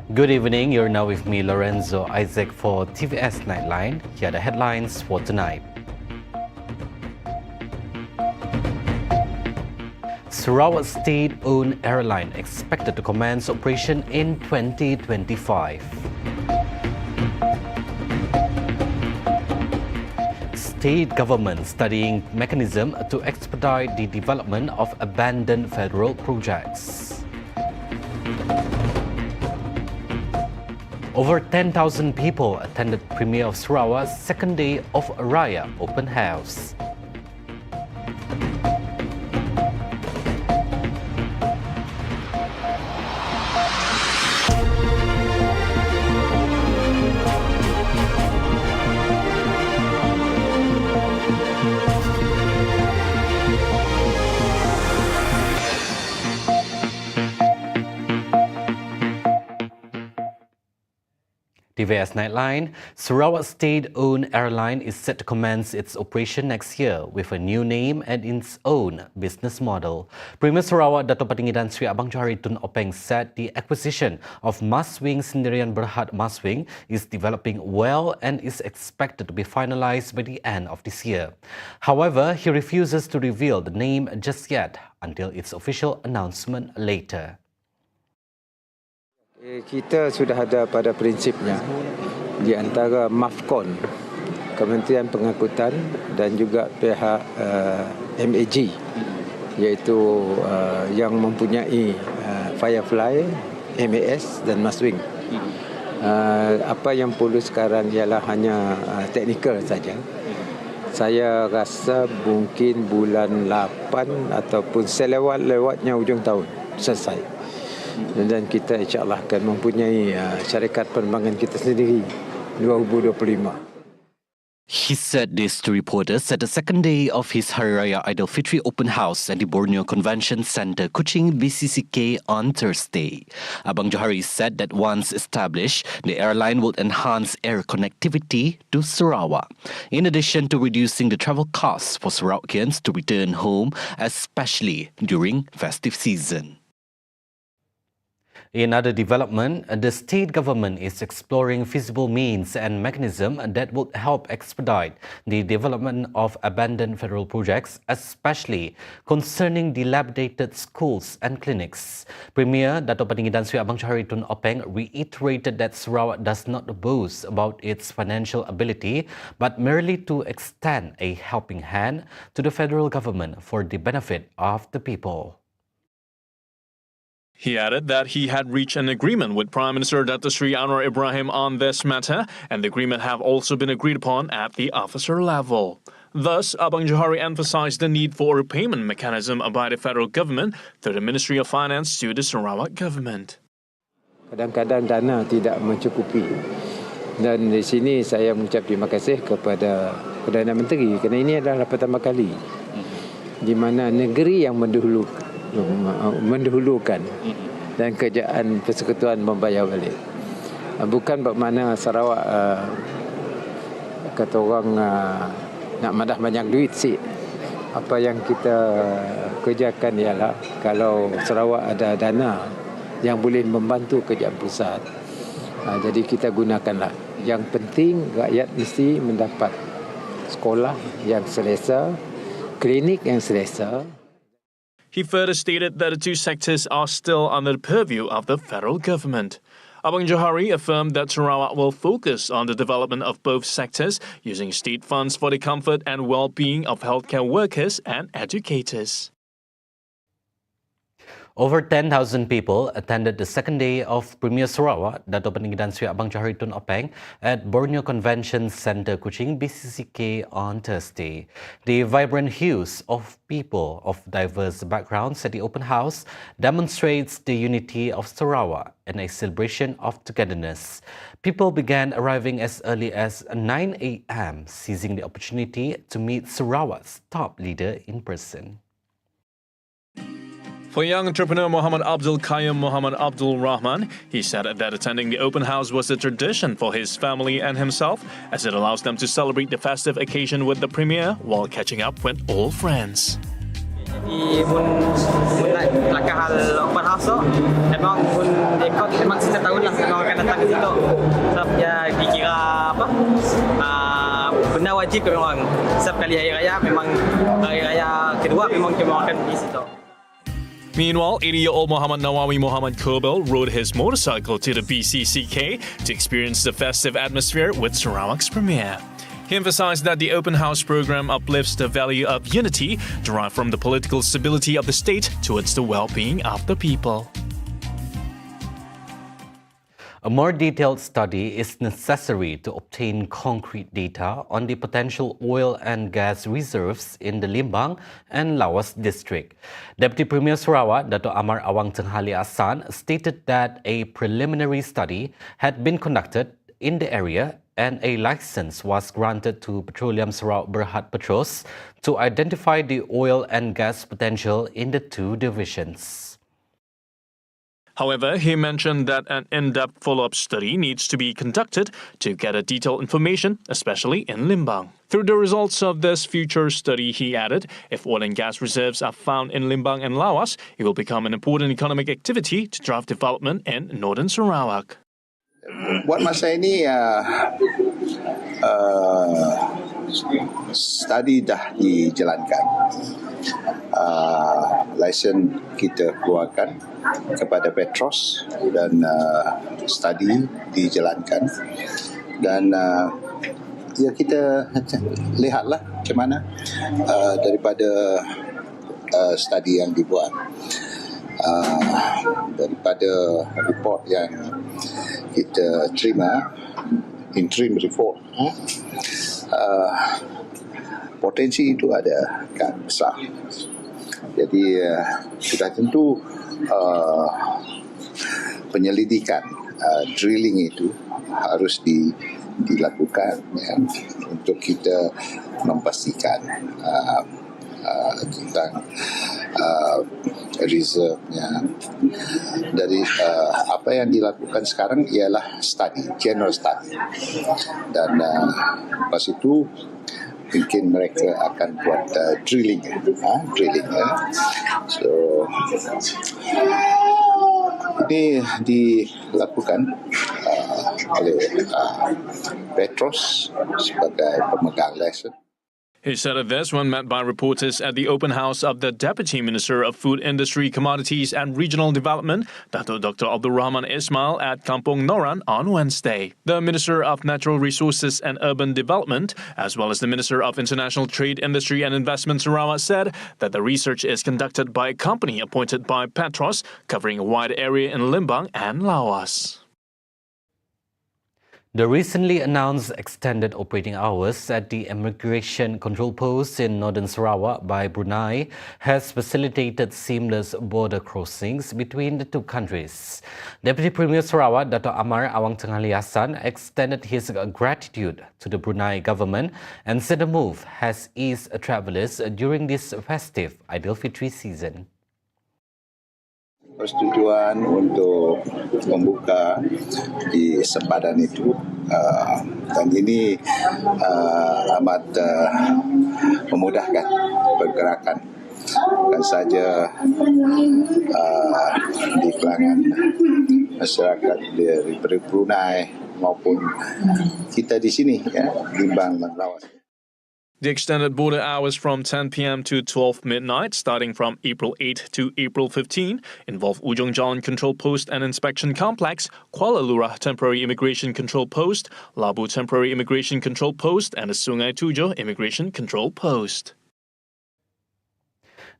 Good evening, you're now with me, Lorenzo Isaac, for TVS Nightline. Here are the headlines for tonight. Sarawak state-owned airline expected to commence operation in 2025. State government studying mechanism to expedite the development of abandoned federal projects. Over 10,000 people attended premiere of Sarawak's second day of Raya Open House. TVS Nightline, Sarawak state-owned airline is set to commence its operation next year with a new name and its own business model. Premier Sarawak Dato' Patinggi Tan Sri Abang Johari Tun Openg said the acquisition of Maswing Sendirian Berhad Maswing is developing well and is expected to be finalised by the end of this year. However, he refuses to reveal the name just yet until its official announcement later. Kita sudah ada pada prinsipnya di antara MAFCON, Kementerian Pengangkutan dan juga pihak MAG, iaitu yang mempunyai Firefly, MAS dan Maswing. Apa yang perlu sekarang ialah hanya teknikal saja. Saya rasa mungkin bulan 8 ataupun selewat-lewatnya hujung tahun selesai. Dan kita insyaAllah akan mempunyai syarikat penerbangan kita sendiri 2025. He said this to reporters at the second day of his Hari Raya Aidilfitri Open House at the Borneo Convention Centre, Kuching, BCCK on Thursday. Abang Johari said that once established, the airline will enhance air connectivity to Sarawak, in addition to reducing the travel costs for Sarawakians to return home, especially during festive season. In other development, the state government is exploring feasible means and mechanisms that would help expedite the development of abandoned federal projects, especially concerning dilapidated schools and clinics. Premier Dato' Patinggi Tan Sri Abang Johari Tun Openg reiterated that Sarawak does not boast about its financial ability, but merely to extend a helping hand to the federal government for the benefit of the people. He added that he had reached an agreement with Prime Minister Dato' Sri Anwar Ibrahim on this matter, and the agreement have also been agreed upon at the officer level. Thus, Abang Johari emphasized the need for a repayment mechanism by the federal government through the Ministry of Finance to the Sarawak government. Kadang-kadang dana tidak mencukupi. Dan di sini saya mengucap terima kasih kepada Perdana Menteri kerana ini adalah pertama kali di mana negeri yang mendahulukan dan kerajaan persekutuan membayar balik. Bukan bermakna Sarawak kata orang nak madah banyak duit sih. Apa yang kita kerjakan ialah kalau Sarawak ada dana yang boleh membantu kerajaan pusat, jadi kita gunakanlah. Yang penting rakyat mesti mendapat sekolah yang selesa, klinik yang selesa. He further stated that the two sectors are still under the purview of the federal government. Abang Johari affirmed that Sarawak will focus on the development of both sectors using state funds for the comfort and well-being of healthcare workers and educators. Over 10,000 people attended the second day of Premier Sarawak Dato' Patinggi Tan Sri Abang Johari Tun Openg at Borneo Convention Centre, Kuching, BCCK on Thursday. The vibrant hues of people of diverse backgrounds at the open house demonstrates the unity of Sarawak and a celebration of togetherness. People began arriving as early as 9 a.m., seizing the opportunity to meet Sarawak's top leader in person. For young entrepreneur Muhammad Abdul Qayyum Muhammad Abdul Rahman, he said that attending the open house was a tradition for his family and himself, as it allows them to celebrate the festive occasion with the premier while catching up with old friends. Jadi mun nak kelakar hal open house masuk, memang pun dekor memang setiap tahun lah memang akan datang ke situ. Sebab dia dikira apa? Benda wajib ke memang. Setiap kali hari raya memang hari raya kedua memang akan pergi situ. Meanwhile, 80-year-old Muhammad Nawawi Muhammad Kobil rode his motorcycle to the BCCK to experience the festive atmosphere with Sarawak's premier. He emphasized that the open house program uplifts the value of unity derived from the political stability of the state towards the well-being of the people. A more detailed study is necessary to obtain concrete data on the potential oil and gas reserves in the Limbang and Lawas district. Deputy Premier Sarawak, Dato' Amar Awang Tenghali Ahsan, stated that a preliminary study had been conducted in the area and a license was granted to Petroleum Sarawak Berhad Petros to identify the oil and gas potential in the two divisions. However, he mentioned that an in-depth follow-up study needs to be conducted to gather detailed information, especially in Limbang. Through the results of this future study, he added, if oil and gas reserves are found in Limbang and Lawas, it will become an important economic activity to drive development in northern Sarawak. Buat masa ini study dah dijalankan. Lesen kita keluarkan kepada Petros dan study dijalankan dan ya kita lihatlah macam mana daripada study yang dibuat. Daripada report yang kita terima, interim report, potensi itu ada kan besar. Jadi sudah tentu penyelidikan, drilling itu harus dilakukan ya, untuk kita memastikan tentang reserve-nya. Dari apa yang dilakukan sekarang ialah study, general study, dan lepas itu mungkin mereka akan buat drilling ya. So ini dilakukan oleh Petros sebagai pemegang lesen. He said of this when met by reporters at the open house of the Deputy Minister of Food Industry, Commodities and Regional Development, Dato' Dr. Abdul Rahman Ismail at Kampung Noran on Wednesday. The Minister of Natural Resources and Urban Development, as well as the Minister of International Trade, Industry and Investment Sarawak, said that the research is conducted by a company appointed by Petros, covering a wide area in Limbang and Lawas. The recently announced extended operating hours at the immigration control posts in northern Sarawak by Brunei has facilitated seamless border crossings between the two countries. Deputy Premier Sarawak, Dato' Amar Awang Tenghali Ahsan, extended his gratitude to the Brunei government and said the move has eased travellers during this festive Aidilfitri season. Persetujuan untuk membuka di sempadan itu dan ini amat memudahkan pergerakan bukan saja di kalangan masyarakat dari Brunei maupun kita di sini ya, Limbang dan Lawas. The extended border hours from 10 p.m. to 12 midnight, starting from April 8 to April 15, involve Ujung Jalan Control Post and Inspection Complex, Kuala Lurah Temporary Immigration Control Post, Labu Temporary Immigration Control Post, and the Sungai Tujuh Immigration Control Post.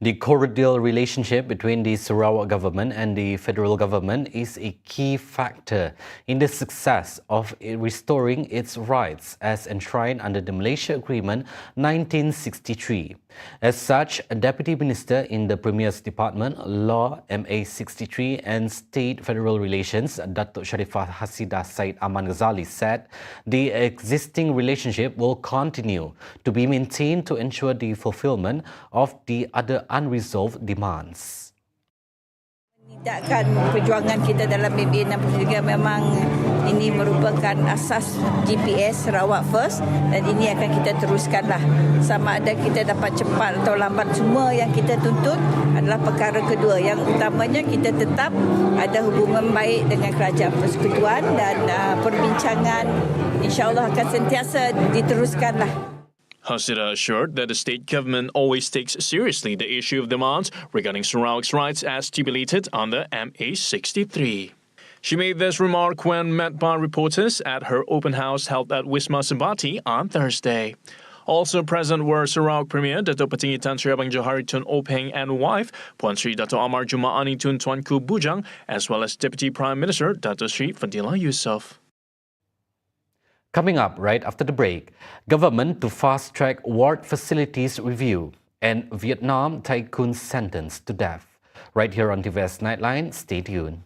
The cordial relationship between the Sarawak government and the federal government is a key factor in the success of restoring its rights as enshrined under the Malaysia Agreement 1963. As such, a Deputy Minister in the Premier's Department, Law, MA 63 and State Federal Relations, Datuk Sharifah Hasidah Said Aman Ghazali said the existing relationship will continue to be maintained to ensure the fulfillment of the other unresolved demands. Tidakkan perjuangan kita dalam BBA 63 memang ini merupakan asas GPS Sarawak First dan ini akan kita teruskanlah. Sama ada kita dapat cepat atau lambat, semua yang kita tuntut adalah perkara kedua. Yang utamanya kita tetap ada hubungan baik dengan Kerajaan Persekutuan dan perbincangan insya-Allah akan sentiasa diteruskanlah. Hasira assured that the state government always takes seriously the issue of demands regarding Sarawak's rights as stipulated under MA63. She made this remark when met by reporters at her open house held at Wisma Sembati on Thursday. Also present were Sarawak Premier Dato' Petinggi Tan Sri Abang Johari Tun Openg and wife Puan Sri Dato' Amar Jumaani Tun Tuanku Bujang, as well as Deputy Prime Minister Dato' Sri Fadila Yusof. Coming up right after the break, government to fast-track ward facilities review and Vietnam tycoon sentenced to death. Right here on TVS Nightline, stay tuned.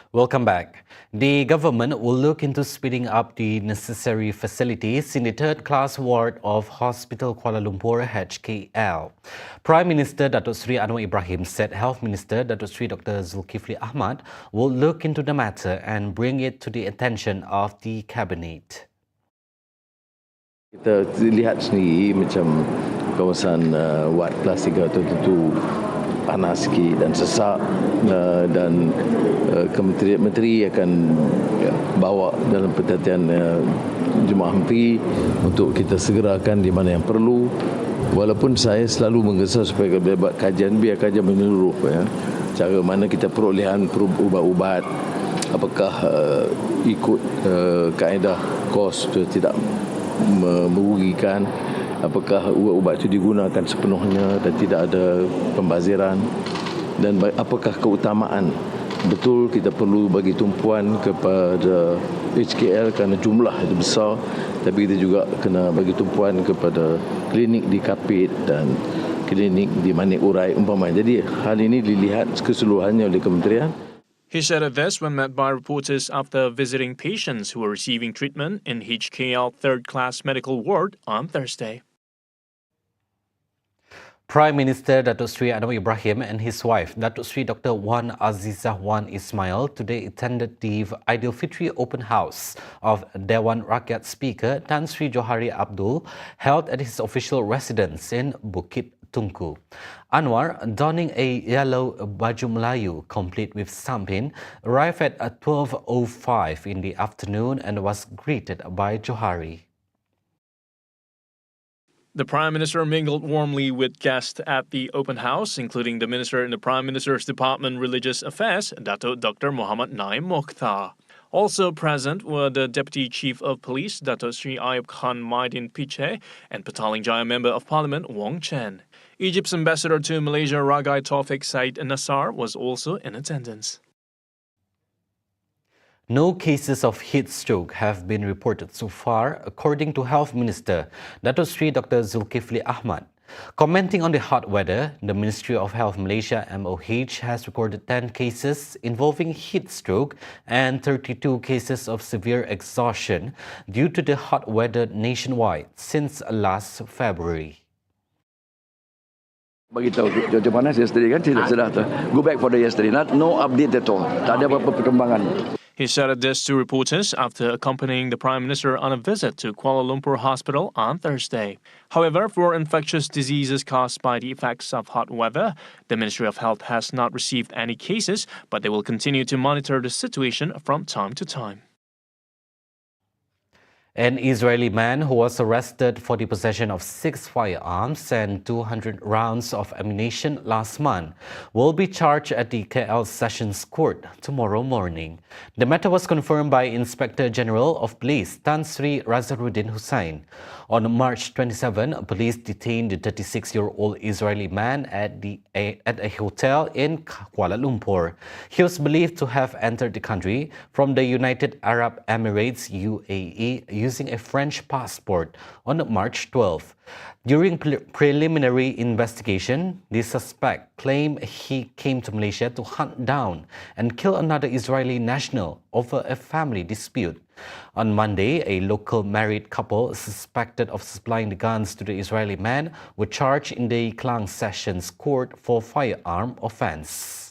Welcome back. The government will look into speeding up the necessary facilities in the third-class ward of Hospital Kuala Lumpur HKL. Prime Minister Datuk Sri Anwar Ibrahim said Health Minister Datuk Sri Dr. Zulkifli Ahmad will look into the matter and bring it to the attention of the Cabinet. Kita lihat sendiri macam kawasan wad kelas 3 tentu panas sikit dan sesak dan menteri akan bawa dalam perhatian jemaah menteri untuk kita segerakan di mana yang perlu. Walaupun saya selalu menggesa supaya buat kajian, biar kajian menyeluruh cara mana kita perolehan ubat-ubat, apakah ikut kaedah kos tidak merugikan, apakah ubat-ubat itu digunakan sepenuhnya dan tidak ada pembaziran, dan apakah keutamaan betul kita perlu bagi tumpuan kepada HKL kerana jumlah itu besar, tapi kita juga kena bagi tumpuan kepada klinik di Kapit dan klinik di Manik Urai umpamanya. Jadi hal ini dilihat keseluruhannya oleh kementerian. He said this when met by reporters after visiting patients who were receiving treatment in HKL third-class medical ward on Thursday. Prime Minister Datuk Sri Anwar Ibrahim and his wife, Datuk Sri Dr. Wan Azizah Wan Ismail, today attended the Aidilfitri Open House of Dewan Rakyat Speaker Tan Sri Johari Abdul, held at his official residence in Bukit Tunku. Anwar, donning a yellow baju Melayu complete with sampin, arrived at 12:05 in the afternoon and was greeted by Johari. The Prime Minister mingled warmly with guests at the open house, including the Minister in the Prime Minister's Department Religious Affairs, Dato Dr. Muhammad Naim Mokhtar. Also present were the Deputy Chief of Police, Dato Sri Ayub Khan Maidin Piche, and Petaling Jaya Member of Parliament, Wong Chen. Egypt's ambassador to Malaysia, Ragai Taufik Said Nassar, was also in attendance. No cases of heat stroke have been reported so far, according to Health Minister Dato Sri Dr. Zulkifli Ahmad. Commenting on the hot weather, the Ministry of Health Malaysia MOH has recorded 10 cases involving heat stroke and 32 cases of severe exhaustion due to the hot weather nationwide since last February. Bagi tahu cuaca panas yesterday kan tidak sudah tu. Go back for the yesterday. No update at all. Tak ada apa-apa perkembangan. He said this to reporters after accompanying the Prime Minister on a visit to Kuala Lumpur Hospital on Thursday. However, for infectious diseases caused by the effects of hot weather, the Ministry of Health has not received any cases, but they will continue to monitor the situation from time to time. An Israeli man who was arrested for the possession of 6 firearms and 200 rounds of ammunition last month will be charged at the KL Sessions Court tomorrow morning. The matter was confirmed by Inspector General of Police Tan Sri Razaruddin Hussain. On March 27, police detained the 36-year-old Israeli man at a hotel in Kuala Lumpur. He was believed to have entered the country from the United Arab Emirates UAE using a French passport on March 12. During preliminary investigation, the suspect claimed he came to Malaysia to hunt down and kill another Israeli national over a family dispute. On Monday, a local married couple suspected of supplying the guns to the Israeli man were charged in the Klang Sessions Court for firearm offense.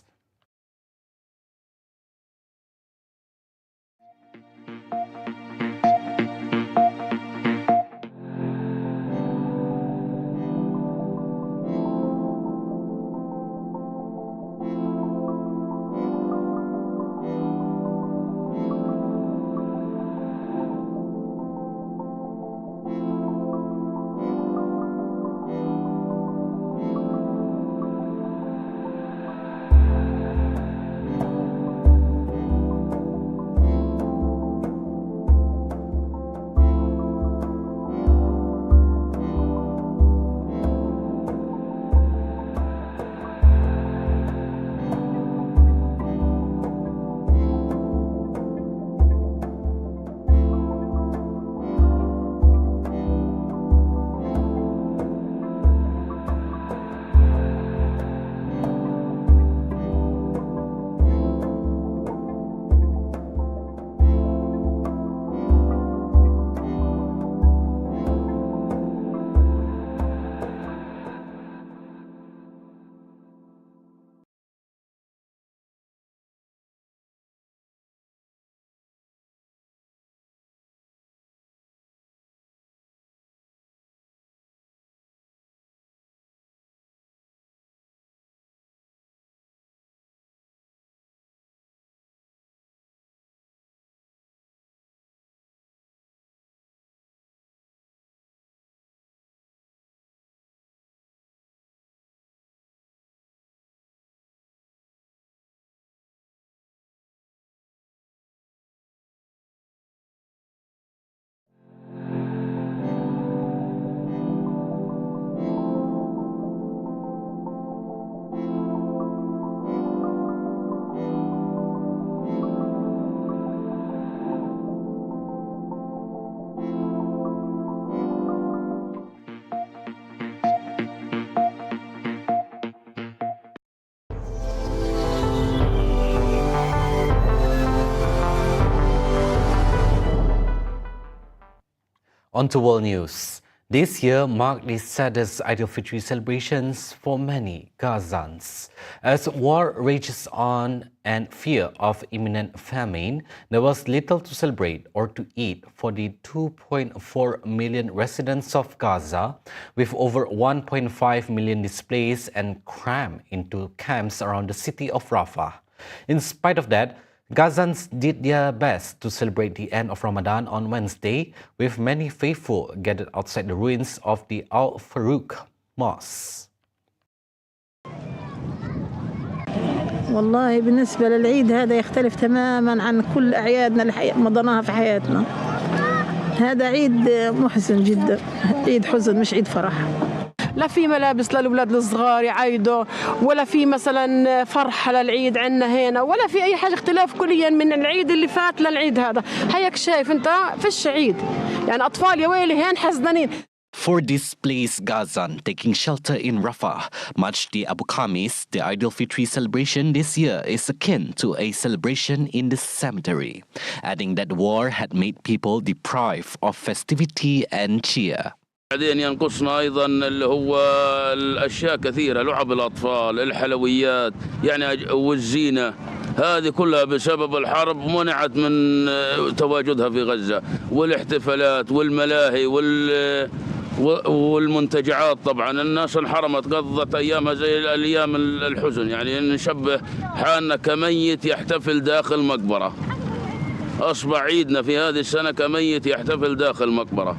On to world news. This year marked the saddest Aidilfitri celebrations for many Gazans. As war rages on and fear of imminent famine, there was little to celebrate or to eat for the 2.4 million residents of Gaza, with over 1.5 million displaced and crammed into camps around the city of Rafah. In spite of that, Gazans did their best to celebrate the end of Ramadan on Wednesday, with many faithful gathered outside the ruins of the Al Farouk Mosque. والله بالنسبة للعيد هذا يختلف تماما عن كل أعيادنا اللي مضيناها في حياتنا. هذا عيد محزن جدا، عيد حزن مش عيد فرح. لا في ملابس للأولاد الصغار يعيدوا، ولا في مثلا فرحة للعيد عندنا هنا، ولا في أي حاجة، اختلاف كليا من العيد اللي فات للعيد هذا. هيك شايف أنت فيش عيد، يعني أطفال يا ويلي هين حزنانين. For displaced Gazan taking shelter in Rafah, Majdi Abu Khamis, the Aidilfitri celebration this year is akin to a celebration in the cemetery, adding that war had made people deprived of festivity and cheer. بعدين ينقصنا ايضا اللي هو الاشياء كثيره، لعب الاطفال، الحلويات، يعني والزينه، هذه كلها بسبب الحرب منعت من تواجدها في غزه، والاحتفالات والملاهي والمنتجعات. طبعا الناس انحرمت، قضت ايامها زي الايام الحزن، يعني نشبه حالنا كميت يحتفل داخل مقبره. اصبح عيدنا في هذه السنه كميت يحتفل داخل مقبره.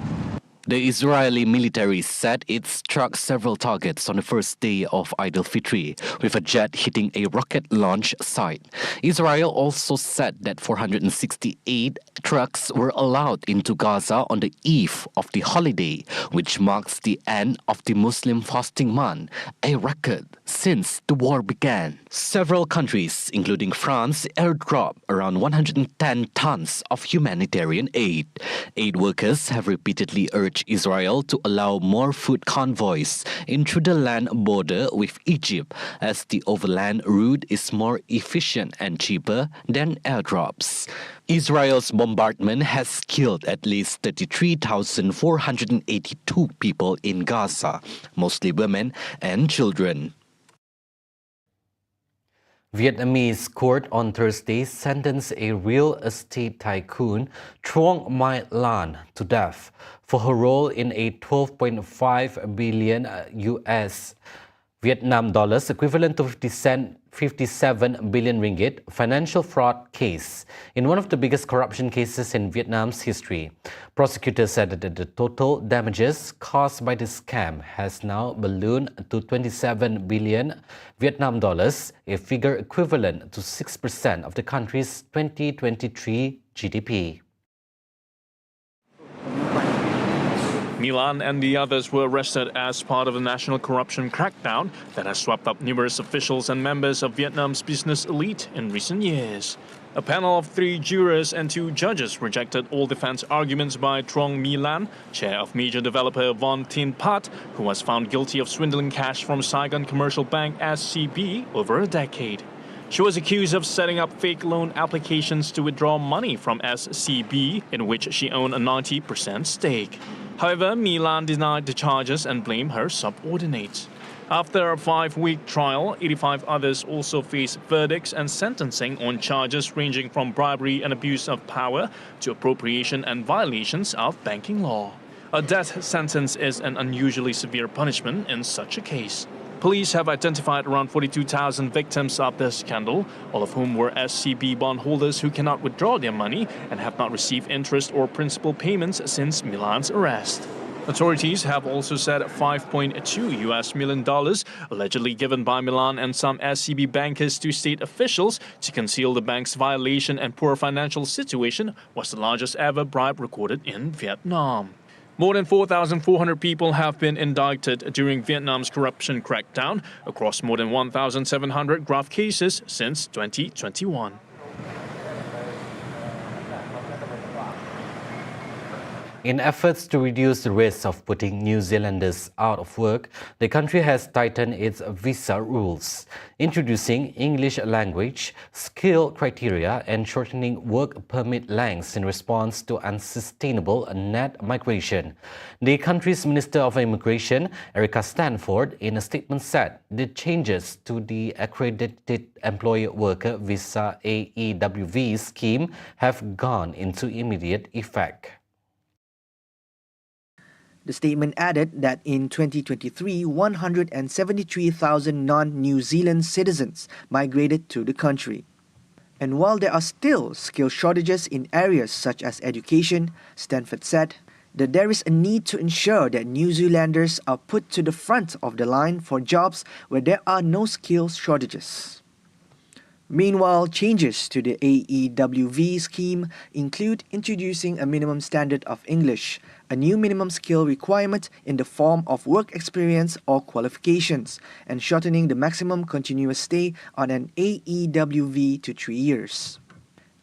The Israeli military said it struck several targets on the first day of Aidilfitri, with a jet hitting a rocket launch site. Israel also said that 468 trucks were allowed into Gaza on the eve of the holiday, which marks the end of the Muslim fasting month, a record since the war began. Several countries, including France, airdropped around 110 tons of humanitarian aid. Aid workers have repeatedly urged Israel to allow more food convoys in through the land border with Egypt, as the overland route is more efficient and cheaper than airdrops. Israel's bombardment has killed at least 33,482 people in Gaza, mostly women and children. Vietnamese court on Thursday sentenced a real estate tycoon, Truong My Lan, to death for her role in a 12.5 billion US Vietnam dollars, equivalent to 57 billion ringgit, financial fraud case in one of the biggest corruption cases in Vietnam's history. Prosecutors said that the total damages caused by the scam has now ballooned to 27 billion Vietnam dollars, a figure equivalent to 6% of the country's 2023 GDP. Milan and the others were arrested as part of the national corruption crackdown that has swept up numerous officials and members of Vietnam's business elite in recent years. A panel of 3 jurors and 2 judges rejected all defense arguments by Truong My Lan, chair of major developer Von Tin Pat, who was found guilty of swindling cash from Saigon Commercial Bank SCB over a decade. She was accused of setting up fake loan applications to withdraw money from SCB, in which she owned a 90% stake. However, My Lan denied the charges and blamed her subordinates. After a 5-week trial, 85 others also faced verdicts and sentencing on charges ranging from bribery and abuse of power to appropriation and violations of banking law. A death sentence is an unusually severe punishment in such a case. Police have identified around 42,000 victims of the scandal, all of whom were SCB bondholders who cannot withdraw their money and have not received interest or principal payments since My Lan's arrest. Authorities have also said $5.2 million, allegedly given by My Lan and some SCB bankers to state officials to conceal the bank's violation and poor financial situation, was the largest ever bribe recorded in Vietnam. More than 4,400 people have been indicted during Vietnam's corruption crackdown across more than 1,700 graft cases since 2021. In efforts to reduce the risk of putting New Zealanders out of work, the country has tightened its visa rules, introducing English language, skill criteria and shortening work permit lengths in response to unsustainable net migration. The country's Minister of Immigration, Erica Stanford, in a statement said the changes to the Accredited Employer Worker Visa AEWV scheme have gone into immediate effect. The statement added that in 2023, 173,000 non-New Zealand citizens migrated to the country. And while there are still skill shortages in areas such as education, Stanford said that there is a need to ensure that New Zealanders are put to the front of the line for jobs where there are no skill shortages. Meanwhile, changes to the AEWV scheme include introducing a minimum standard of English, a new minimum skill requirement in the form of work experience or qualifications, and shortening the maximum continuous stay on an AEWV to 3 years.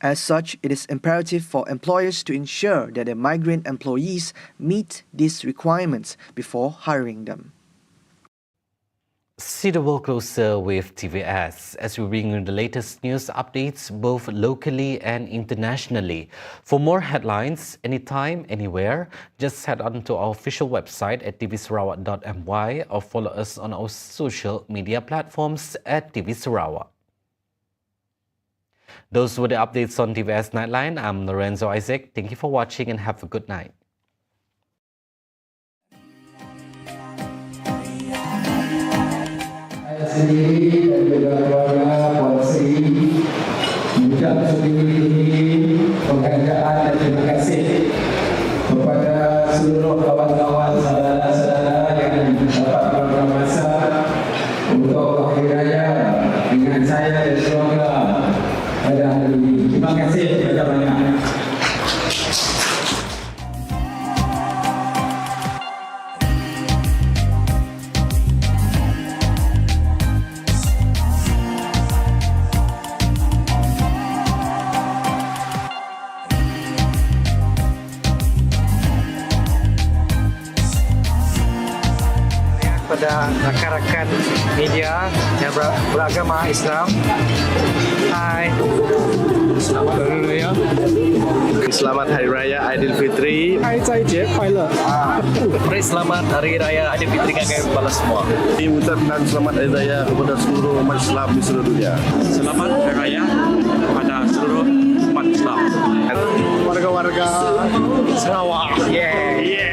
As such, it is imperative for employers to ensure that their migrant employees meet these requirements before hiring them. See the world closer with TVS as we bring you the latest news updates both locally and internationally. For more headlines, anytime, anywhere, just head on to our official website at tvsarawak.my or follow us on our social media platforms at TV Sarawak. Those were the updates on TVS Nightline. I'm Lorenzo Isaac. Thank you for watching and have a good night. Sendiri dan juga keluarga Puan Sri mengucap setinggi-tinggi penghargaan dan terima kasih kepada seluruh kawan-kawan saudara-saudara yang dapat beberapa masa untuk hari raya dengan saya dan keluarga pada hari ini. Terima kasih banyak-banyak. Pada rakan-rakan media yang beragama Islam. Hai. Selamat Hari Raya. Selamat Hari Raya Aidilfitri. Hai Zai Jie Kuai Le. Selamat Hari Raya Aidilfitri kepada semua. Mengucapkan selamat Hari Raya kepada seluruh umat Islam di seluruh dunia. Selamat Hari Raya kepada seluruh umat Islam. Warga-warga Sarawak. Yeah.